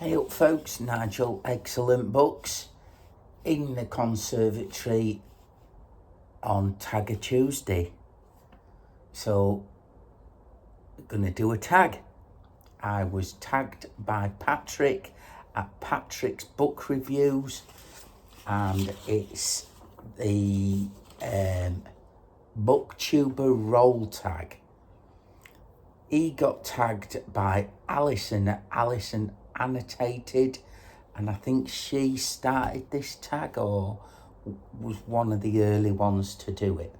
Hey up folks, Nigel Excellent Books in the conservatory on Tagger Tuesday. So, gonna do a tag. I was tagged by Patrick at Patrick's Book Reviews, and it's the Booktuber roll tag. He got tagged by Alison at Alison Annotated, and I think she started this tag or was one of the early ones to do it.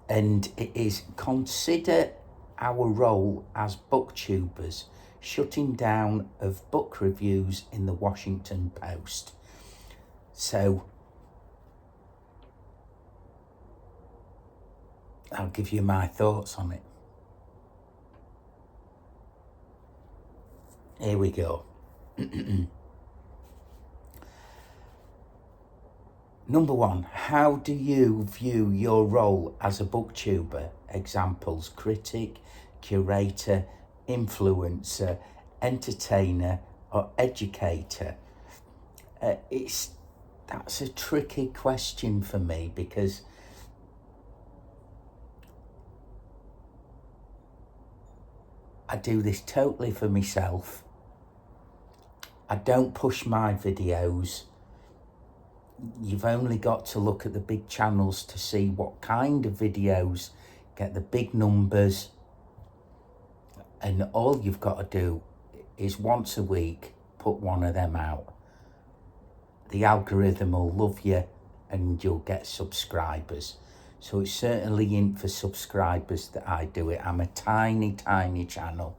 And it is consider our role as booktubers shutting down of book reviews in the Washington Post. So I'll give you my thoughts on it. Here we go. Number one, how do you view your role as a booktuber? Examples: critic, curator, influencer, entertainer, or educator. That's a tricky question for me because I do this totally for myself. I don't push my videos. You've only got to look at the big channels to see what kind of videos get the big numbers. And all you've got to do is once a week, put one of them out. The algorithm will love you and you'll get subscribers. So it's certainly in for subscribers that I do it. I'm a tiny channel.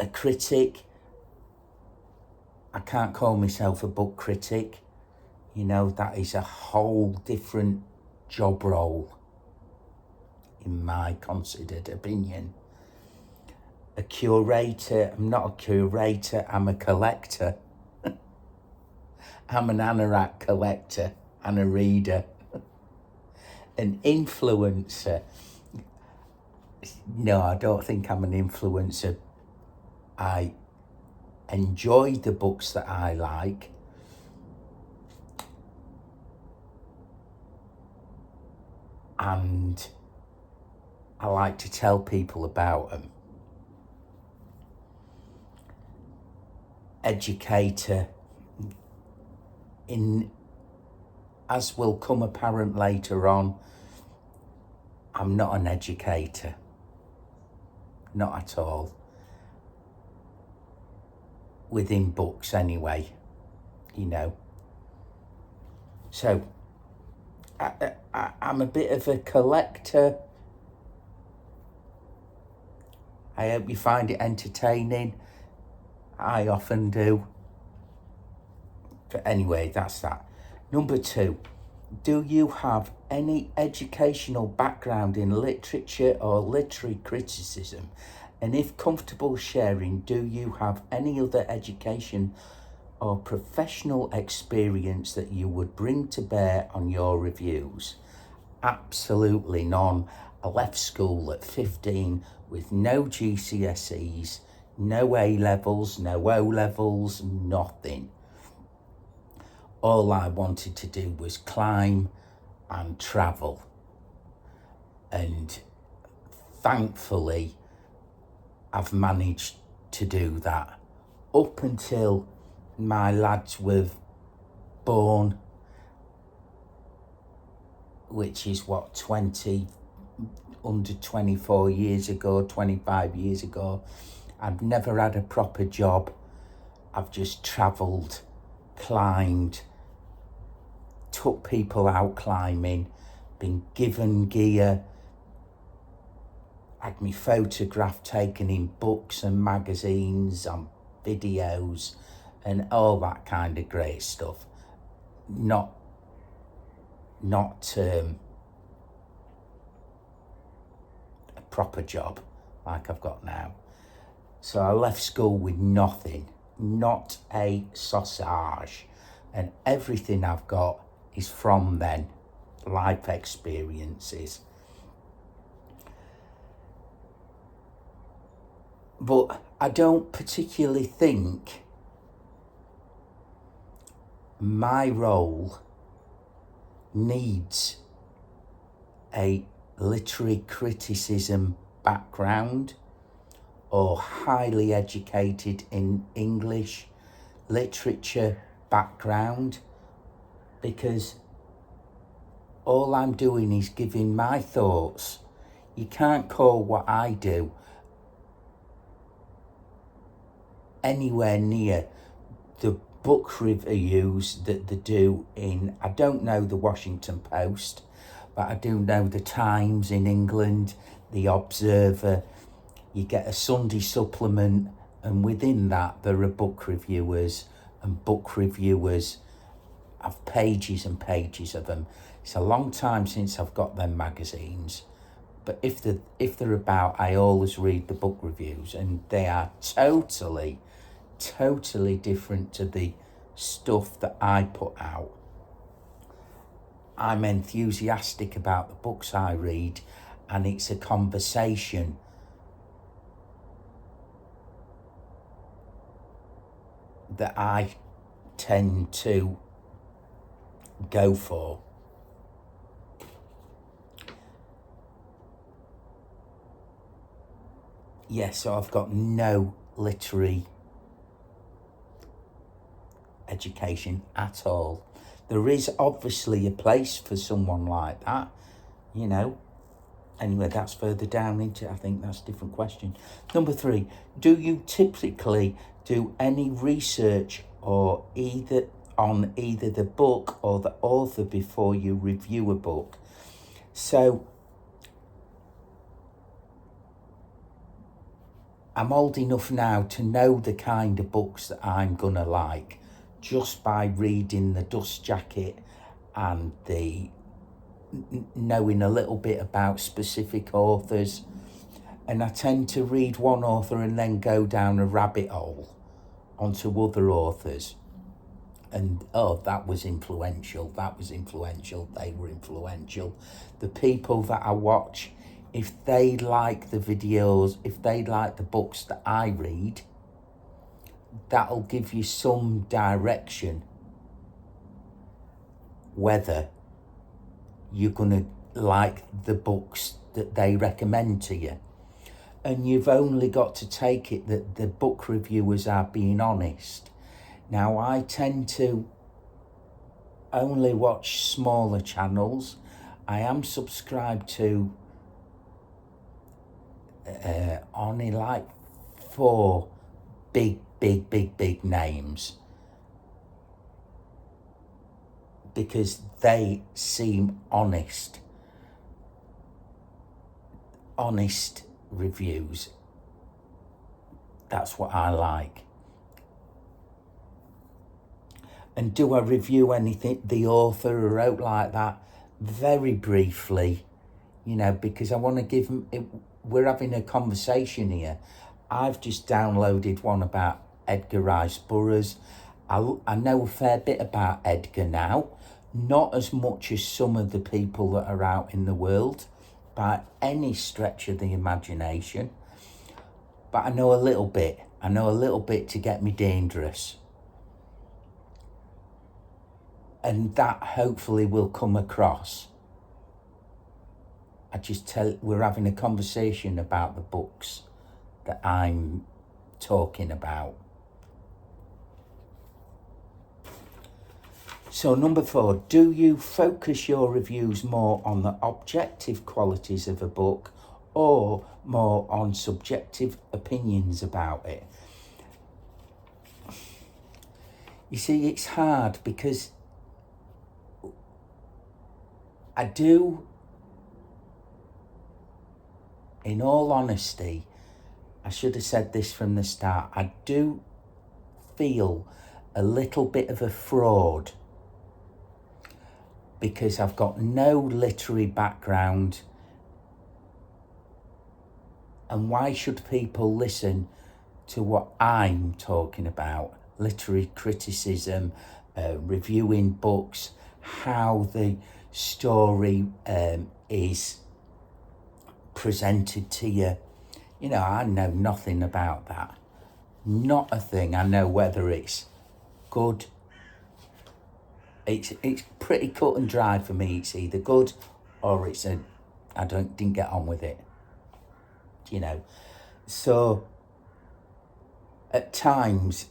A critic, I can't call myself a book critic. You know, that is a whole different job role, in my considered opinion. A curator, I'm not a curator, I'm a collector. I'm an anorak collector and a reader. An influencer, no, I don't think I'm an influencer. I enjoy the books that I like, and I like to tell people about them. Educator, as will come apparent later on, I'm not an educator, not at all. Within books anyway, you know. So I'm a bit of a collector. I hope you find it entertaining. I often do. But anyway, that's that. Number two, do you have any educational background in literature or literary criticism? And if comfortable sharing, do you have any other education or professional experience that you would bring to bear on your reviews? Absolutely none. I left school at 15 with no GCSEs, no A-levels, no O-levels, nothing. All I wanted to do was climb and travel. And thankfully, I've managed to do that up until my lads were born, which is what, under 24 years ago, 25 years ago. I've never had a proper job. I've just travelled, climbed, took people out climbing, been given gear, had me photograph taken in books and magazines, on videos, and all that kind of great stuff. Not a proper job like I've got now. So I left school with nothing, not a sausage, and everything I've got is from then, life experiences. But I don't particularly think my role needs a literary criticism background or highly educated in English literature background, because all I'm doing is giving my thoughts. You can't call what I do anywhere near the book reviews that they do in, I don't know the Washington Post, but I do know the Times in England, the Observer. You get a Sunday supplement, and within that there are book reviewers, and book reviewers have pages and pages of them. It's a long time since I've got them magazines, but if they're about, I always read the book reviews, and they are totally different to the stuff that I put out. I'm enthusiastic about the books I read, and it's a conversation that I tend to go for. Yes, so I've got no literary education at all. There is obviously a place for someone like that, you know. Anyway, that's further down into, I think that's a different question. Number 3, do you typically do any research or either the book or the author before you review a book? So I'm old enough now to know the kind of books that I'm gonna like just by reading the dust jacket and the knowing a little bit about specific authors. And I tend to read one author and then go down a rabbit hole onto other authors. And that was influential, they were influential. The people that I watch, if they like the videos, if they like the books that I read, that'll give you some direction whether you're gonna like the books that they recommend to you. And you've only got to take it that the book reviewers are being honest. Now, I tend to only watch smaller channels. I am subscribed to only like 4 big names, because they seem honest reviews. That's what I like. And do I review anything the author wrote like that? Very briefly, you know, because I want to give them, we're having a conversation here. I've just downloaded one about Edgar Rice Burroughs. I know a fair bit about Edgar now, not as much as some of the people that are out in the world by any stretch of the imagination, but I know a little bit. I know a little bit to get me dangerous. And that hopefully will come across. We're having a conversation about the books that I'm talking about. So number 4, do you focus your reviews more on the objective qualities of a book or more on subjective opinions about it? You see, it's hard because I do, in all honesty, I should have said this from the start, I do feel a little bit of a fraud because I've got no literary background. And why should people listen to what I'm talking about? Literary criticism, reviewing books, how the story is presented to you. You know, I know nothing about that. Not a thing. I know whether it's good. It's pretty cut and dry for me. It's either good or I didn't get on with it. You know, so at times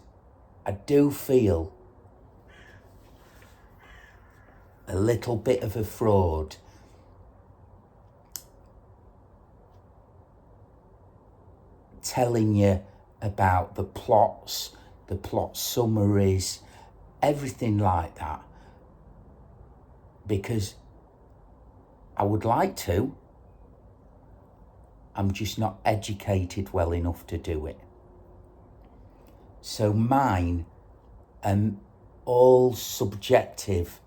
I do feel a little bit of a fraud telling you about the plots, the plot summaries, everything like that, because I would like to. I'm just not educated well enough to do it. So mine are all subjective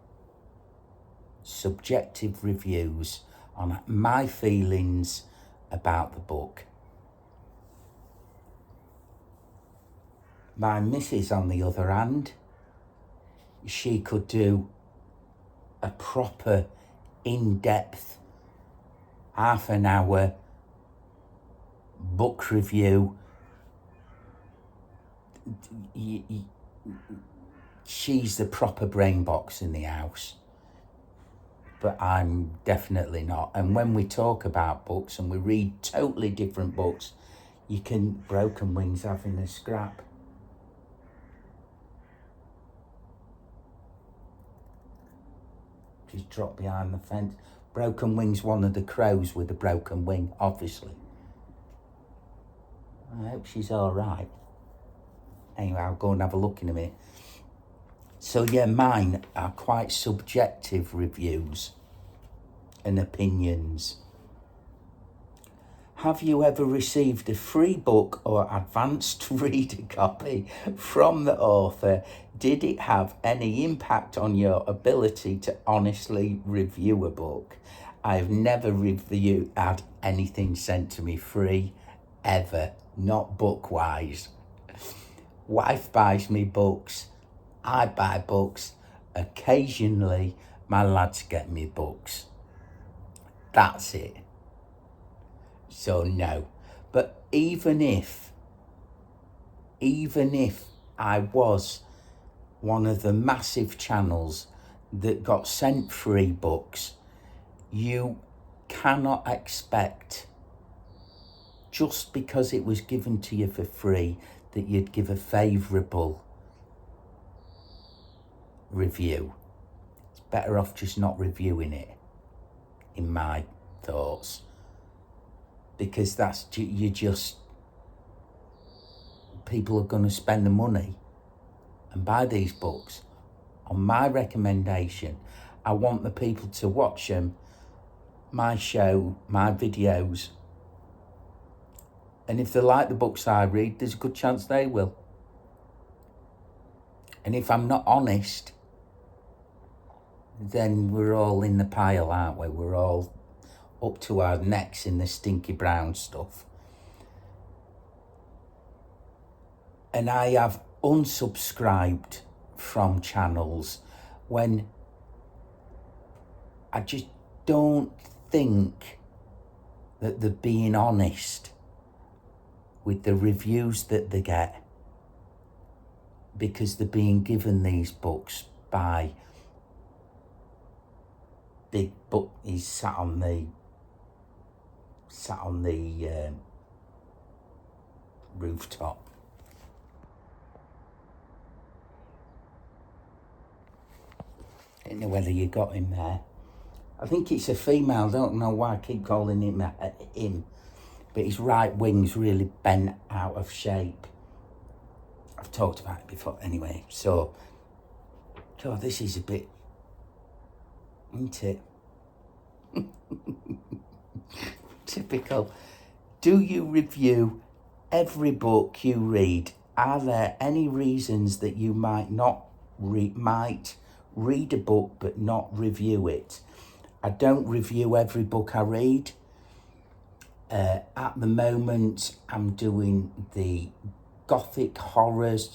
reviews on my feelings about the book. My missus, on the other hand, she could do a proper, in-depth, half an hour book review. She's the proper brain box in the house, but I'm definitely not. And when we talk about books and we read totally different books, you can Broken Wings having a scrap. She's dropped behind the fence. Broken Wing's one of the crows with a broken wing, obviously. I hope she's all right. Anyway, I'll go and have a look in a minute. So yeah, mine are quite subjective reviews and opinions. Have you ever received a free book or advanced reader copy from the author? Did it have any impact on your ability to honestly review a book? I've never had anything sent to me free, ever, not book-wise. Wife buys me books, I buy books, occasionally my lads get me books. That's it. So no. But even if I was one of the massive channels that got sent free books, you cannot expect, just because it was given to you for free, that you'd give a favourable review. It's better off just not reviewing it, in my thoughts. Because people are going to spend the money and buy these books on my recommendation. I want the people to watch them, my show, my videos. And if they like the books I read, there's a good chance they will. And if I'm not honest, then we're all in the pile, aren't we? We're all up to our necks in the stinky brown stuff. And I have unsubscribed from channels when I just don't think that they're being honest with the reviews that they get, because they're being given these books by big book. He's sat on the rooftop. I don't know whether you got him there. I think it's a female. Don't know why I keep calling him him. But his right wing's really bent out of shape. I've talked about it before anyway. So, God, this is a bit, isn't it? Typical. Do you review every book you read? Are there any reasons that you might read a book but not review it? I don't review every book I read. At the moment, I'm doing the gothic horrors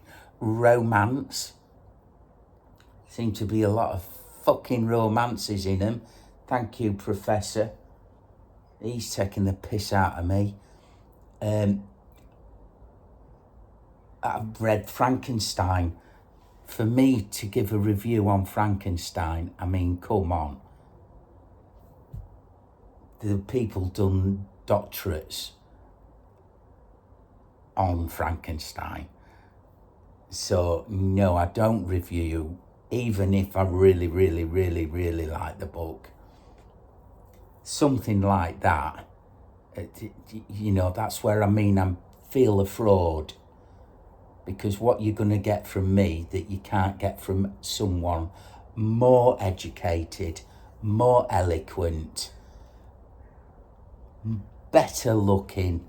/ romance. Seem to be a lot of fucking romances in them. Thank you, Professor. He's taking the piss out of me. I've read Frankenstein. For me to give a review on Frankenstein, I mean, come on. The people done doctorates on Frankenstein. So, no, I don't review, even if I really, really, really, really like the book. Something like that, you know, that's where I feel a fraud. Because what you're going to get from me that you can't get from someone more educated, more eloquent, better looking.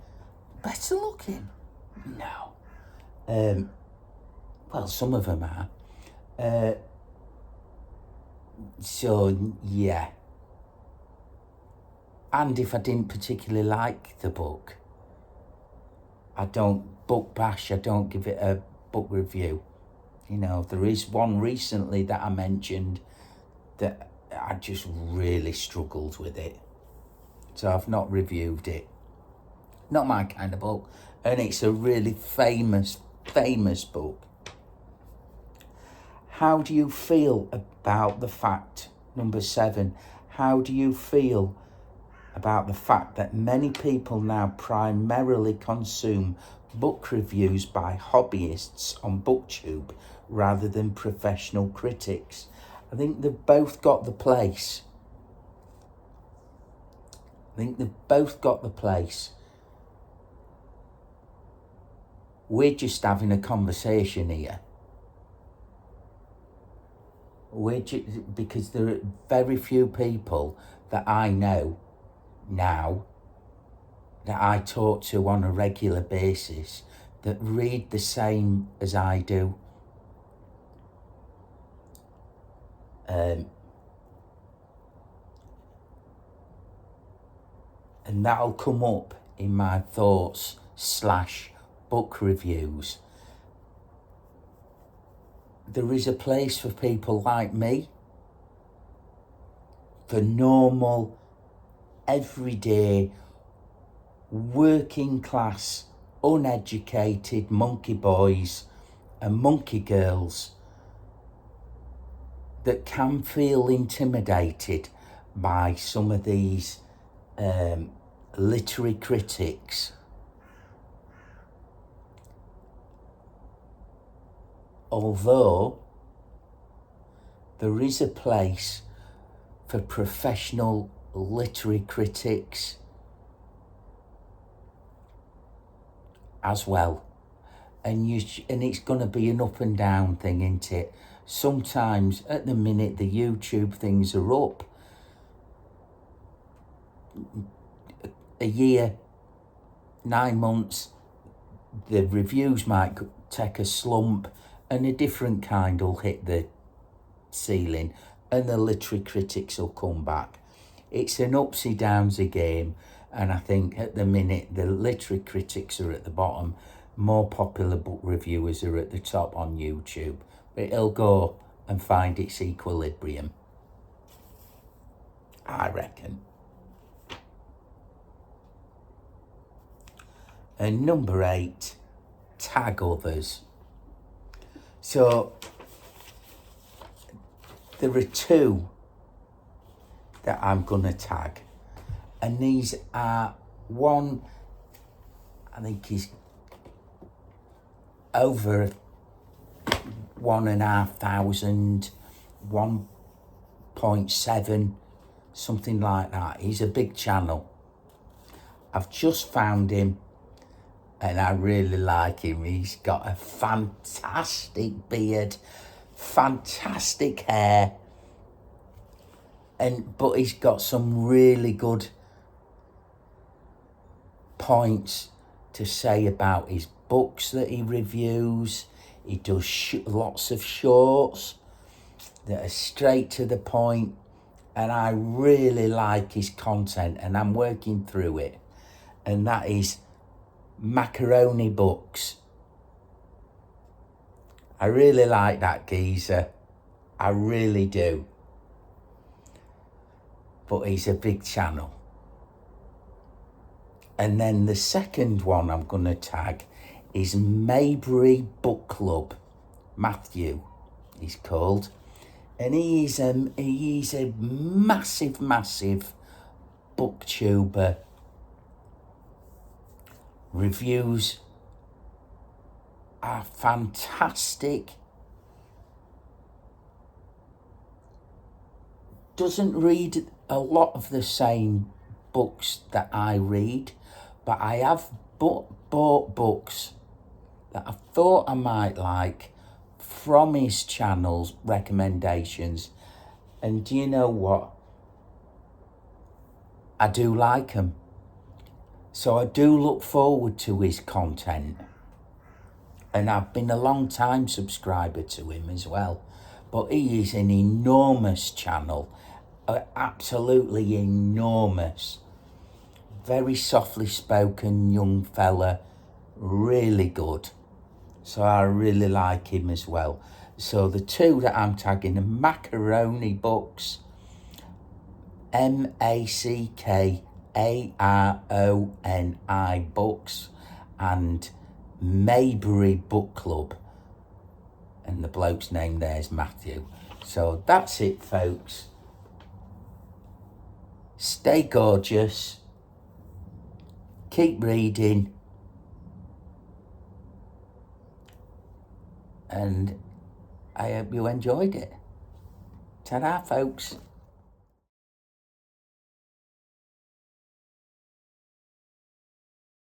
No. Well, some of them are. So, yeah. And if I didn't particularly like the book, I don't book bash, I don't give it a book review. You know, there is one recently that I mentioned that I just really struggled with it. So I've not reviewed it. Not my kind of book. And it's a really famous book. How do you feel about the fact, number 7, how do you feel about the fact that many people now primarily consume book reviews by hobbyists on BookTube rather than professional critics? I think they've both got the place. We're just having a conversation here. Because there are very few people that I know now that I talk to on a regular basis that read the same as I do. And that'll come up in my thoughts / book reviews. There is a place for people like me, for normal, everyday, working class, uneducated monkey boys and monkey girls that can feel intimidated by some of these literary critics. Although there is a place for professional literary critics as well. And it's going to be an up and down thing, isn't it? Sometimes, at the minute, the YouTube things are up. A year, 9 months, the reviews might take a slump and a different kind will hit the ceiling and the literary critics will come back. It's an upsy downsy game, and I think at the minute the literary critics are at the bottom, more popular book reviewers are at the top on YouTube. But it'll go and find its equilibrium, I reckon. And number 8, tag others. So there are 2 that I'm gonna tag, and these are, one I think is over 1,500, 1.7, something like that. He's a big channel. I've just found him and I really like him. He's got a fantastic beard, fantastic hair, but he's got some really good points to say about his books that he reviews. He does lots of shorts that are straight to the point, and I really like his content, and I'm working through it. And that is Macaroni Books. I really like that geezer. I really do. But he's a big channel. And then the second one I'm going to tag is Maybury Book Club. Matthew, he's called. And he's a massive booktuber. Reviews are fantastic. Doesn't read a lot of the same books that I read, but I have bought books that I thought I might like from his channel's recommendations. And do you know what? I do like him. So I do look forward to his content. And I've been a long time subscriber to him as well. But he is an enormous channel. Absolutely enormous. Very softly spoken young fella. Really good. So I really like him as well. So the two that I'm tagging are Macaroni Books, Mackaaroni Books, and Maybury Book Club. And the bloke's name there is Matthew. So that's it, folks. Stay gorgeous. Keep reading. And I hope you enjoyed it. Ta-da, folks.